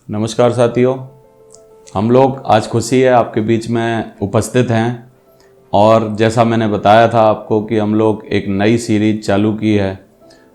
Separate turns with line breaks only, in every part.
नमस्कार साथियों, हम लोग आज खुशी है आपके बीच में उपस्थित हैं और जैसा मैंने बताया था आपको कि हम लोग एक नई सीरीज चालू की है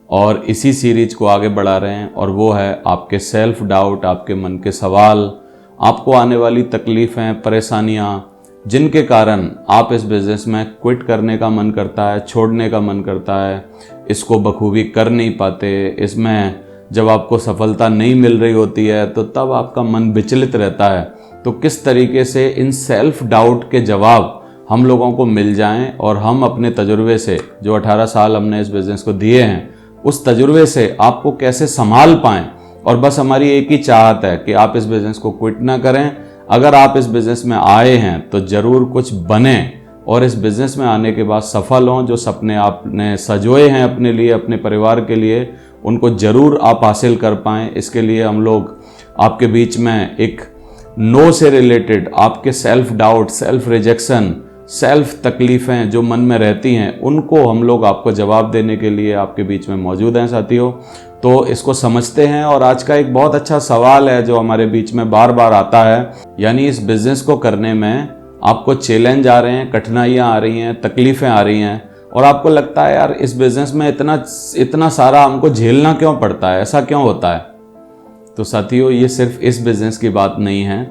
और इसी सीरीज को आगे बढ़ा रहे हैं और वो है आपके सेल्फ डाउट, आपके मन के सवाल, आपको आने वाली तकलीफ़ें, परेशानियाँ जिनके कारण आप इस बिज़नेस में क्विट करने का मन करता है, छोड़ने का मन करता है, इसको बखूबी कर नहीं पाते, इसमें जब आपको सफलता नहीं मिल रही होती है तो तब आपका मन विचलित रहता है। तो किस तरीके से इन सेल्फ डाउट के जवाब हम लोगों को मिल जाएं और हम अपने तजुर्बे से, जो 18 साल हमने इस बिज़नेस को दिए हैं, उस तजुर्बे से आपको कैसे संभाल पाएं। और बस हमारी एक ही चाहत है कि आप इस बिज़नेस को क्विट ना करें। अगर आप इस बिज़नेस में आए हैं तो ज़रूर कुछ बने और इस बिज़नेस में आने के बाद सफल हों। जो सपने आपने सजोए हैं अपने लिए, अपने परिवार के लिए, उनको ज़रूर आप हासिल कर पाएँ। इसके लिए हम लोग आपके बीच में एक नो से रिलेटेड आपके self doubt, self rejection, self तकलीफ़ें जो मन में रहती हैं, उनको हम लोग आपको जवाब देने के लिए आपके बीच में मौजूद हैं साथियों। तो इसको समझते हैं। और आज का एक बहुत अच्छा सवाल है जो हमारे बीच में बार बार आता है, यानी इस बिज़नेस को करने में आपको चैलेंज आ रहे हैं, कठिनाइयाँ आ रही हैं, तकलीफ़ें आ रही हैं और आपको लगता है यार इस बिज़नेस में इतना सारा हमको झेलना क्यों पड़ता है, ऐसा क्यों होता है। तो साथियों, ये सिर्फ इस बिज़नेस की बात नहीं है,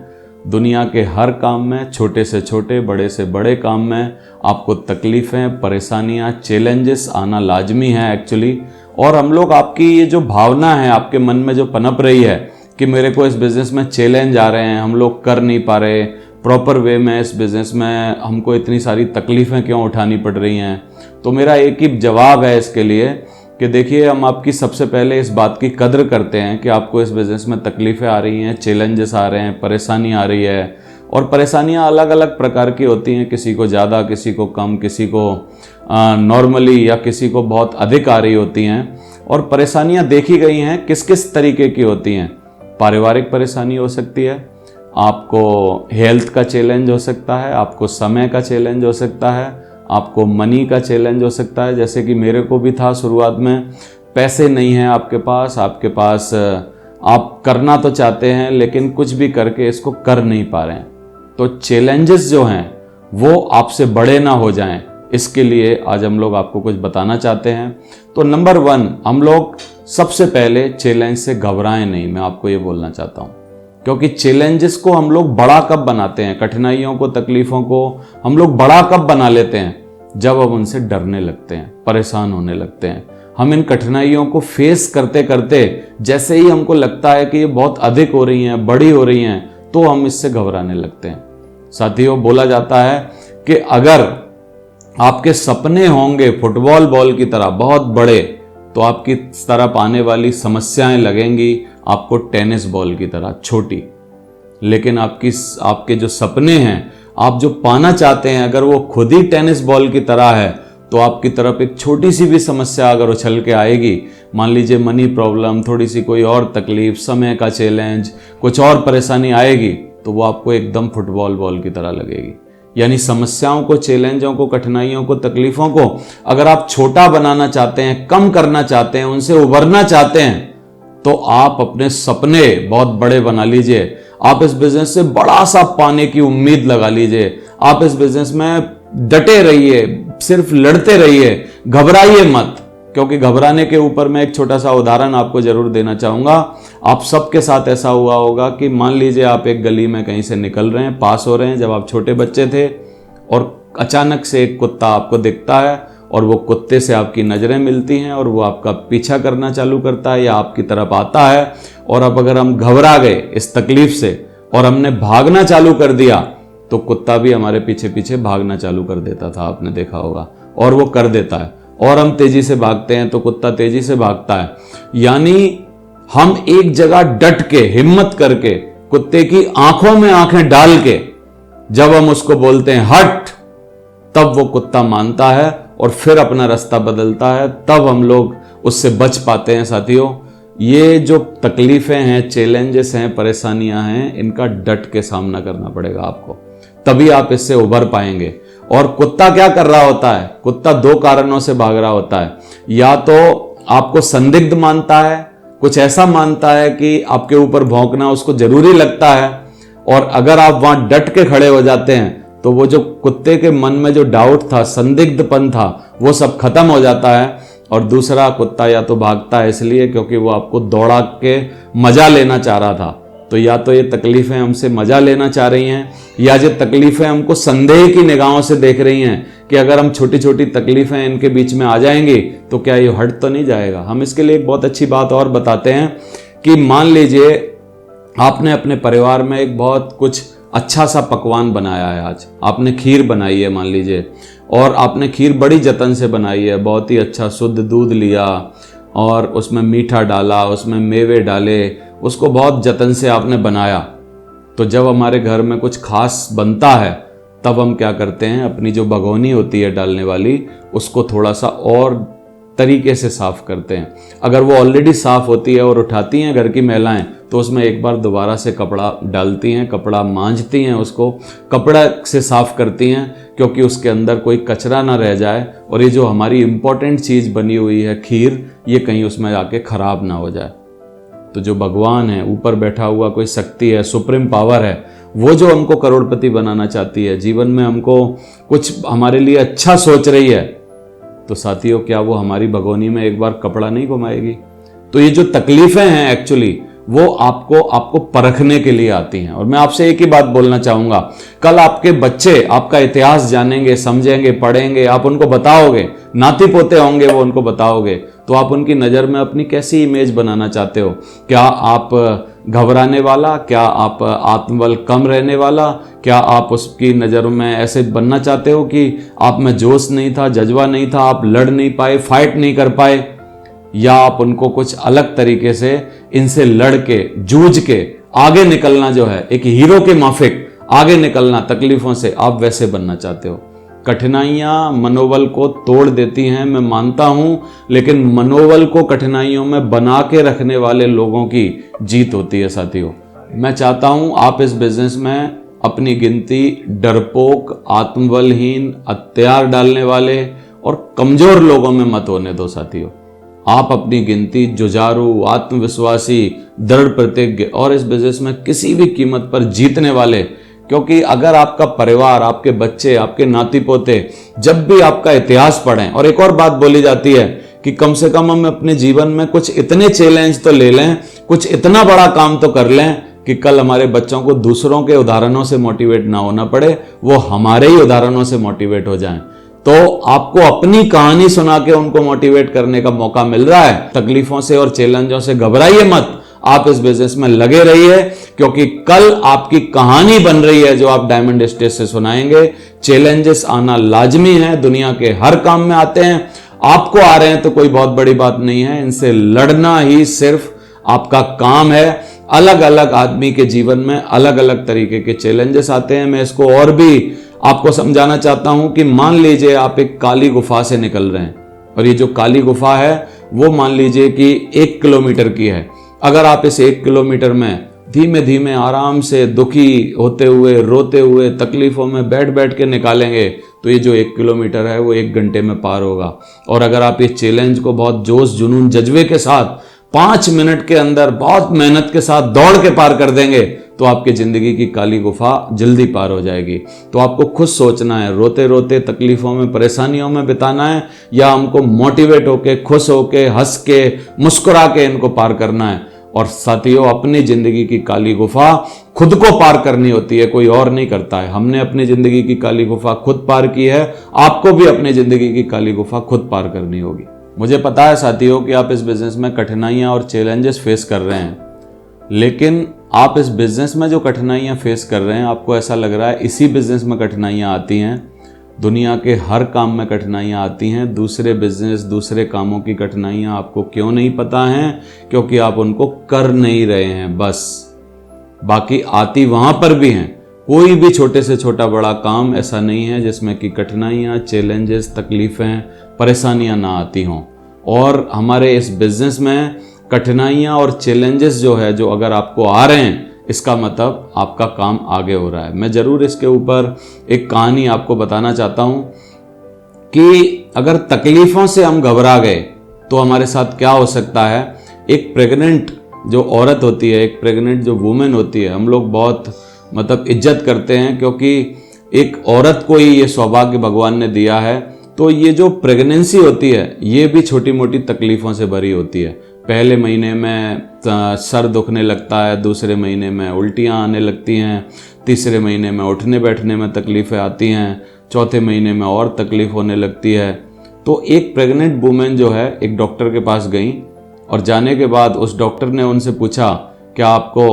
दुनिया के हर काम में, छोटे से छोटे, बड़े से बड़े काम में आपको तकलीफ़ें, परेशानियां, चैलेंजेस आना लाजमी है एक्चुअली। और हम लोग आपकी ये जो भावना है आपके मन में जो पनप रही है कि मेरे को इस बिज़नेस में चैलेंज आ रहे हैं, हम लोग कर नहीं पा रहे प्रॉपर वे में, इस बिज़नेस में हमको इतनी सारी तकलीफ़ें क्यों उठानी पड़ रही हैं। तो मेरा एक ही जवाब है इसके लिए कि देखिए, हम आपकी सबसे पहले इस बात की कद्र करते हैं कि आपको इस बिज़नेस में तकलीफ़ें आ रही हैं, चैलेंजेस आ रहे हैं, परेशानी आ रही है। और परेशानियां अलग अलग प्रकार की होती हैं, किसी को ज़्यादा, किसी को कम, किसी को नॉर्मली या किसी को बहुत अधिक आ रही होती हैं। और परेशानियां देखी गई हैं किस किस तरीके की होती हैं। पारिवारिक परेशानी हो सकती है, आपको हेल्थ का चैलेंज हो सकता है, आपको समय का चैलेंज हो सकता है, आपको मनी का चैलेंज हो सकता है, जैसे कि मेरे को भी था शुरुआत में। पैसे नहीं हैं आपके पास आप करना तो चाहते हैं लेकिन कुछ भी करके इसको कर नहीं पा रहे हैं। तो चैलेंजेस जो हैं वो आपसे बड़े ना हो जाएं, इसके लिए आज हम लोग आपको कुछ बताना चाहते हैं। तो नंबर 1, हम लोग सबसे पहले चैलेंज से घबराएं नहीं, मैं आपको ये बोलना चाहता हूँ। क्योंकि चैलेंजेस को हम लोग बड़ा कब बनाते हैं, कठिनाइयों को, तकलीफ़ों को हम लोग बड़ा कब बना लेते हैं, जब हम उनसे डरने लगते हैं, परेशान होने लगते हैं। हम इन कठिनाइयों को फेस करते करते जैसे ही हमको लगता है कि ये बहुत अधिक हो रही हैं, बड़ी हो रही हैं, तो हम इससे घबराने लगते हैं। साथियों, बोला जाता है कि अगर आपके सपने होंगे फुटबॉल बॉल की तरह बहुत बड़े, तो आपकी तरफ आने वाली समस्याएं लगेंगी आपको टेनिस बॉल की तरह छोटी। लेकिन आपके जो सपने हैं, आप जो पाना चाहते हैं, अगर वो खुद ही टेनिस बॉल की तरह है, तो आपकी तरफ एक छोटी सी भी समस्या अगर उछल के आएगी, मान लीजिए मनी प्रॉब्लम, थोड़ी सी कोई और तकलीफ, समय का चैलेंज, कुछ और परेशानी आएगी, तो वो आपको एकदम फुटबॉल बॉल की तरह लगेगी। यानी समस्याओं को, चैलेंजों को, कठिनाइयों को, तकलीफों को अगर आप छोटा बनाना चाहते हैं, कम करना चाहते हैं, उनसे उबरना चाहते हैं, तो आप अपने सपने बहुत बड़े बना लीजिए। आप इस बिजनेस से बड़ा सा पाने की उम्मीद लगा लीजिए। आप इस बिजनेस में डटे रहिए, सिर्फ लड़ते रहिए, घबराइए मत। क्योंकि घबराने के ऊपर मैं एक छोटा सा उदाहरण आपको जरूर देना चाहूंगा। आप सबके साथ ऐसा हुआ होगा कि मान लीजिए आप एक गली में कहीं से निकल रहे हैं, पास हो रहे हैं, जब आप छोटे बच्चे थे, और अचानक से एक कुत्ता आपको दिखता है और वो कुत्ते से आपकी नज़रें मिलती हैं और वो आपका पीछा करना चालू करता है या आपकी तरफ आता है। और अब अगर हम घबरा गए इस तकलीफ से और हमने भागना चालू कर दिया, तो कुत्ता भी हमारे पीछे पीछे भागना चालू कर देता था, आपने देखा होगा, और वो कर देता है। और हम तेजी से भागते हैं तो कुत्ता तेजी से भागता है। यानी हम एक जगह डट के, हिम्मत करके, कुत्ते की आंखों में आंखें डाल के जब हम उसको बोलते हैं हट, तब वो कुत्ता मानता है और फिर अपना रास्ता बदलता है, तब हम लोग उससे बच पाते हैं। साथियों, ये जो तकलीफें हैं, चैलेंजेस हैं, परेशानियां हैं, इनका डट के सामना करना पड़ेगा आपको, तभी आप इससे उभर पाएंगे। और कुत्ता क्या कर रहा होता है? कुत्ता 2 कारणों से भाग रहा होता है। या तो आपको संदिग्ध मानता है, कुछ ऐसा मानता है कि आपके ऊपर भौंकना उसको जरूरी लगता है, और अगर आप वहां डट के खड़े हो जाते हैं तो वो जो कुत्ते के मन में जो डाउट था, संदिग्धपन था, वो सब खत्म हो जाता है। और दूसरा, कुत्ता या तो भागता है इसलिए क्योंकि वो आपको दौड़ा के मजा लेना चाह रहा था, तो या तो ये तकलीफें हमसे मजा लेना चाह रही हैं, या ये तकलीफें हमको संदेह की निगाहों से देख रही हैं कि अगर हम छोटी छोटी तकलीफें इनके बीच में आ जाएंगी तो क्या ये हट तो नहीं जाएगा। हम इसके लिए एक बहुत अच्छी बात और बताते हैं कि मान लीजिए आपने अपने परिवार में एक बहुत कुछ अच्छा सा पकवान बनाया है, आज आपने खीर बनाई है मान लीजिए, और आपने खीर बड़ी जतन से बनाई है, बहुत ही अच्छा शुद्ध दूध लिया और उसमें मीठा डाला, उसमें मेवे डाले, उसको बहुत जतन से आपने बनाया। तो जब हमारे घर में कुछ खास बनता है तब हम क्या करते हैं, अपनी जो भगोनी होती है डालने वाली, उसको थोड़ा सा और तरीके से साफ करते हैं। अगर वो ऑलरेडी साफ होती है और उठाती हैं घर की महिलाएं, तो उसमें एक बार दोबारा से कपड़ा डालती हैं, कपड़ा मांजती हैं, उसको कपड़ा से साफ करती हैं, क्योंकि उसके अंदर कोई कचरा ना रह जाए और ये जो हमारी इंपॉर्टेंट चीज़ बनी हुई है खीर, ये कहीं उसमें जाके खराब ना हो जाए। तो जो भगवान है, ऊपर बैठा हुआ कोई शक्ति है, सुप्रीम पावर है, वो जो हमको करोड़पति बनाना चाहती है, जीवन में हमको कुछ हमारे लिए अच्छा सोच रही है, तो साथियों क्या वो हमारी भगोनी में एक बार कपड़ा नहीं घुमाएगी? तो ये जो तकलीफें हैं एक्चुअली वो आपको परखने के लिए आती हैं। और मैं आपसे एक ही बात बोलना चाहूंगा, कल आपके बच्चे आपका इतिहास जानेंगे, समझेंगे, पढ़ेंगे, आप उनको बताओगे, नाती पोते होंगे वो उनको बताओगे, तो आप उनकी नज़र में अपनी कैसी इमेज बनाना चाहते हो? क्या आप घबराने वाला, क्या आप आत्मबल कम रहने वाला, क्या आप उसकी नज़र में ऐसे बनना चाहते हो कि आप में जोश नहीं था, जज्बा नहीं था, आप लड़ नहीं पाए, फाइट नहीं कर पाए, या आप उनको कुछ अलग तरीके से इनसे लड़ के, जूझ के आगे निकलना, जो है एक हीरो के माफिक आगे निकलना तकलीफों से, आप वैसे बनना चाहते हो? कठिनाइयां मनोबल को तोड़ देती हैं, मैं मानता हूं, लेकिन मनोबल को कठिनाइयों में बना के रखने वाले लोगों की जीत होती है साथियों। मैं चाहता हूं आप इस बिजनेस में अपनी गिनती डरपोक, आत्मबलहीन, हथियार डालने वाले और कमजोर लोगों में मत होने दो साथियों। आप अपनी गिनती जुझारू, आत्मविश्वासी, दृढ़ प्रतिज्ञ और इस बिजनेस में किसी भी कीमत पर जीतने वाले, क्योंकि अगर आपका परिवार, आपके बच्चे, आपके नाती पोते जब भी आपका इतिहास पढ़ें, और एक और बात बोली जाती है कि कम से कम हम अपने जीवन में कुछ इतने चैलेंज तो ले लें, कुछ इतना बड़ा काम तो कर लें कि कल हमारे बच्चों को दूसरों के उदाहरणों से मोटिवेट ना होना पड़े, वो हमारे ही उदाहरणों से मोटिवेट हो जाएं। तो आपको अपनी कहानी सुना के उनको मोटिवेट करने का मौका मिल रहा है। तकलीफों से और चैलेंजों से घबराइए मत, आप इस बिजनेस में लगे रहिए, क्योंकि कल आपकी कहानी बन रही है जो आप डायमंड स्टेज से सुनाएंगे। चैलेंजेस आना लाजमी है, दुनिया के हर काम में आते हैं, आपको आ रहे हैं तो कोई बहुत बड़ी बात नहीं है, इनसे लड़ना ही सिर्फ आपका काम है। अलग अलग आदमी के जीवन में अलग अलग तरीके के चैलेंजेस आते हैं। मैं इसको और भी आपको समझाना चाहता हूं कि मान लीजिए आप एक काली गुफा से निकल रहे हैं, और ये जो काली गुफा है वो मान लीजिए कि 1 किलोमीटर की है। अगर आप इस 1 किलोमीटर में धीमे धीमे आराम से दुखी होते हुए, रोते हुए, तकलीफों में बैठ बैठ के निकालेंगे तो ये जो 1 किलोमीटर है वो 1 घंटे में पार होगा। और अगर आप इस चैलेंज को बहुत जोश, जुनून, जज्बे के साथ 5 मिनट के अंदर बहुत मेहनत के साथ दौड़ के पार कर देंगे तो आपकी जिंदगी की काली गुफा जल्दी पार हो जाएगी। तो आपको खुद सोचना है, रोते रोते, तकलीफों में, परेशानियों में बिताना है, या हमको मोटिवेट होके, खुश होके, हंस के, मुस्कुरा के इनको पार करना है। और साथियों, अपनी जिंदगी की काली गुफा खुद को पार करनी होती है, कोई और नहीं करता है। हमने अपनी जिंदगी की काली गुफा खुद पार की है, आपको भी अपनी जिंदगी की काली गुफा खुद पार करनी होगी। मुझे पता है साथियों कि आप इस बिजनेस में कठिनाइयां और चैलेंजेस फेस कर रहे हैं, लेकिन आप इस बिजनेस में जो कठिनाइयां फेस कर रहे हैं, आपको ऐसा लग रहा है इसी बिजनेस में कठिनाइयां आती हैं। दुनिया के हर काम में कठिनाइयां आती हैं, दूसरे बिजनेस, दूसरे कामों की कठिनाइयां आपको क्यों नहीं पता हैं? क्योंकि आप उनको कर नहीं रहे हैं बस। बाकी आती वहां पर भी हैं। कोई भी छोटे से छोटा बड़ा काम ऐसा नहीं है जिसमें कि कठिनाइयां, चैलेंजेस, तकलीफें, परेशानियां ना आती हों। और हमारे इस बिजनेस में कठिनाइयां और चैलेंजेस जो है, जो अगर आपको आ रहे हैं, इसका मतलब आपका काम आगे हो रहा है। मैं ज़रूर इसके ऊपर एक कहानी आपको बताना चाहता हूं कि अगर तकलीफ़ों से हम घबरा गए तो हमारे साथ क्या हो सकता है एक प्रेग्नेंट जो औरत होती है, एक प्रेग्नेंट जो वुमेन होती है, हम लोग बहुत मतलब इज्जत करते हैं, क्योंकि एक औरत को ही ये सौभाग्य भगवान ने दिया है। तो ये जो प्रेगनेंसी होती है ये भी छोटी मोटी तकलीफ़ों से भरी होती है। पहले महीने में सर दुखने लगता है, दूसरे महीने में उल्टियाँ आने लगती हैं, तीसरे महीने में उठने बैठने में तकलीफ़ें आती हैं, चौथे महीने में और तकलीफ़ होने लगती है। तो एक प्रेग्नेंट वुमेन जो है एक डॉक्टर के पास गई और जाने के बाद उस डॉक्टर ने उनसे पूछा, क्या आपको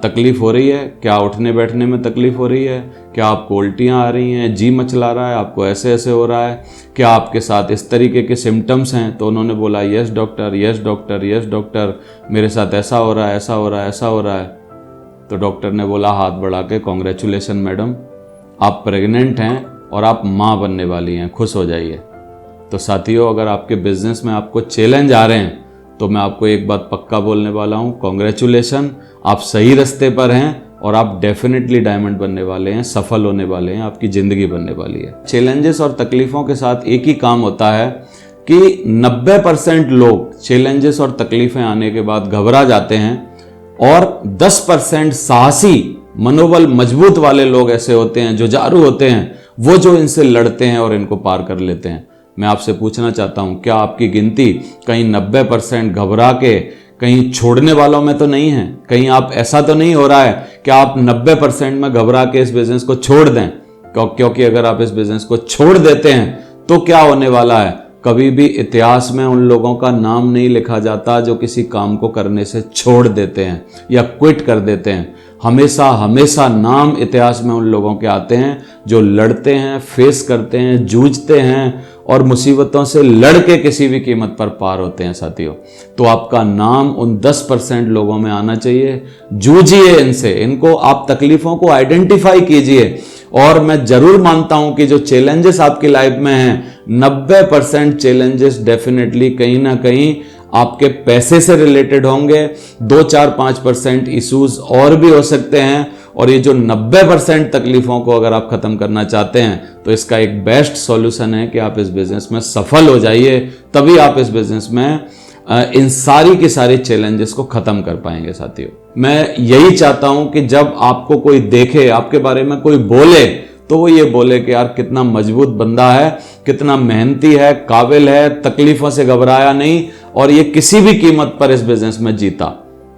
तकलीफ़ हो रही है, क्या उठने बैठने में तकलीफ़ हो रही है, क्या आपको उल्टियाँ आ रही हैं, जी मचला रहा है, आपको ऐसे ऐसे हो रहा है, क्या आपके साथ इस तरीके के सिम्टम्स हैं? तो उन्होंने बोला yes doctor, yes doctor, yes doctor, मेरे साथ ऐसा हो रहा है, ऐसा हो रहा है, ऐसा हो रहा है। तो डॉक्टर ने बोला हाथ बढ़ा के, कॉन्ग्रेचुलेसन मैडम, आप प्रेग्नेंट हैं और आप माँ बनने वाली हैं, खुश हो जाइए। तो साथियों, अगर आपके बिजनेस में आपको चैलेंज आ रहे हैं तो मैं आपको एक बात पक्का बोलने वाला हूँ, कॉन्ग्रेचुलेसन, आप सही रास्ते पर हैं और आप डेफिनेटली डायमंड बनने वाले हैं, सफल होने वाले हैं, आपकी ज़िंदगी बनने वाली है। चैलेंजेस और तकलीफ़ों के साथ एक ही काम होता है कि 90% लोग चैलेंजेस और तकलीफ़ें आने के बाद घबरा जाते हैं और 10% साहसी मनोबल मजबूत वाले लोग ऐसे होते हैं, जो जुझारू होते हैं, वो जो इनसे लड़ते हैं और इनको पार कर लेते हैं। मैं आपसे पूछना चाहता हूं, क्या आपकी गिनती कहीं 90% घबरा के कहीं छोड़ने वालों में तो नहीं है? कहीं आप ऐसा तो नहीं हो रहा है कि आप 90% में घबरा के इस बिजनेस को छोड़ दें? क्योंकि अगर आप इस बिजनेस को छोड़ देते हैं तो क्या होने वाला है, कभी भी इतिहास में उन लोगों का नाम नहीं लिखा जाता जो किसी काम को करने से छोड़ देते हैं या क्विट कर देते हैं। हमेशा हमेशा नाम इतिहास में उन लोगों के आते हैं जो लड़ते हैं, फेस करते हैं, जूझते हैं और मुसीबतों से लड़ के किसी भी कीमत पर पार होते हैं। साथियों, तो आपका नाम उन 10% लोगों में आना चाहिए। जूझिए इनसे, इनको आप तकलीफों को आइडेंटिफाई कीजिए। और मैं जरूर मानता हूं कि जो चैलेंजेस आपकी लाइफ में हैं, 90% चैलेंजेस डेफिनेटली कहीं ना कहीं आपके पैसे से रिलेटेड होंगे। 2-4-5% इश्यूज और भी हो सकते हैं। और ये जो 90% तकलीफों को अगर आप खत्म करना चाहते हैं तो इसका एक बेस्ट सॉल्यूशन है कि आप इस बिजनेस में सफल हो जाइए। तभी आप इस बिजनेस में इन सारी की सारी चैलेंजेस को खत्म कर पाएंगे। साथियों, मैं यही चाहता हूं कि जब आपको कोई देखे, आपके बारे में कोई बोले, तो वो ये बोले कि यार कितना मजबूत बंदा है, कितना मेहनती है, काबिल है, तकलीफों से घबराया नहीं और ये किसी भी कीमत पर इस बिजनेस में जीता।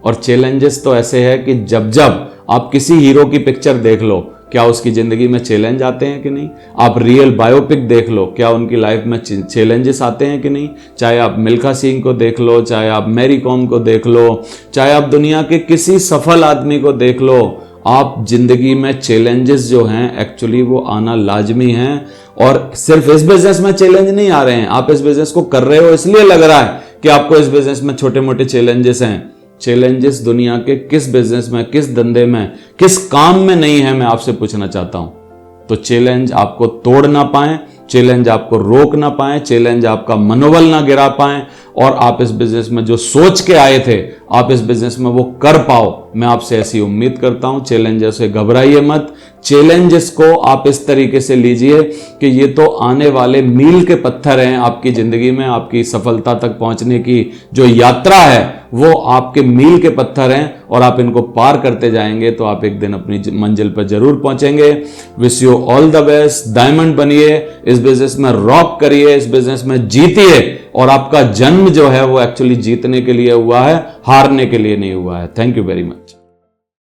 और चैलेंजेस तो ऐसे है कि जब जब आप किसी हीरो की पिक्चर देख लो, क्या उसकी जिंदगी में चैलेंज आते हैं कि नहीं? आप रियल बायोपिक देख लो, क्या उनकी लाइफ में चैलेंजेस आते हैं कि नहीं? चाहे आप मिल्खा सिंह को देख लो, चाहे आप मैरी कॉम को देख लो, चाहे आप दुनिया के किसी सफल आदमी को देख लो, आप जिंदगी में चैलेंजेस जो हैं एक्चुअली वो आना लाजमी है। और सिर्फ इस बिजनेस में चैलेंज नहीं आ रहे हैं, आप इस बिजनेस को कर रहे हो इसलिए लग रहा है कि आपको इस बिजनेस में छोटे मोटे चैलेंजेस हैं। चैलेंजेस दुनिया के किस बिजनेस में, किस धंधे में, किस काम में नहीं है, मैं आपसे पूछना चाहता हूं। तो चैलेंज आपको तोड़ ना पाए, चैलेंज आपको रोक ना पाए, चैलेंज आपका मनोबल ना गिरा पाए और आप इस बिजनेस में जो सोच के आए थे आप इस बिजनेस में वो कर पाओ। मैं आपसे ऐसी उम्मीद करता हूं। चैलेंजेस से घबराइए मत, चैलेंजेस को आप इस तरीके से लीजिए कि ये तो आने वाले मील के पत्थर हैं आपकी जिंदगी में। आपकी सफलता तक पहुंचने की जो यात्रा है वो आपके मील के पत्थर हैं और आप इनको पार करते जाएंगे तो आप एक दिन अपनी मंजिल पर जरूर पहुंचेंगे। Wish you all the best. Diamond बनिए, इस बिजनेस में रॉक करिए, इस बिजनेस में जीतिए। और आपका जन्म जो है वो एक्चुअली जीतने के लिए हुआ है, हारने के लिए नहीं हुआ है। Thank you very much.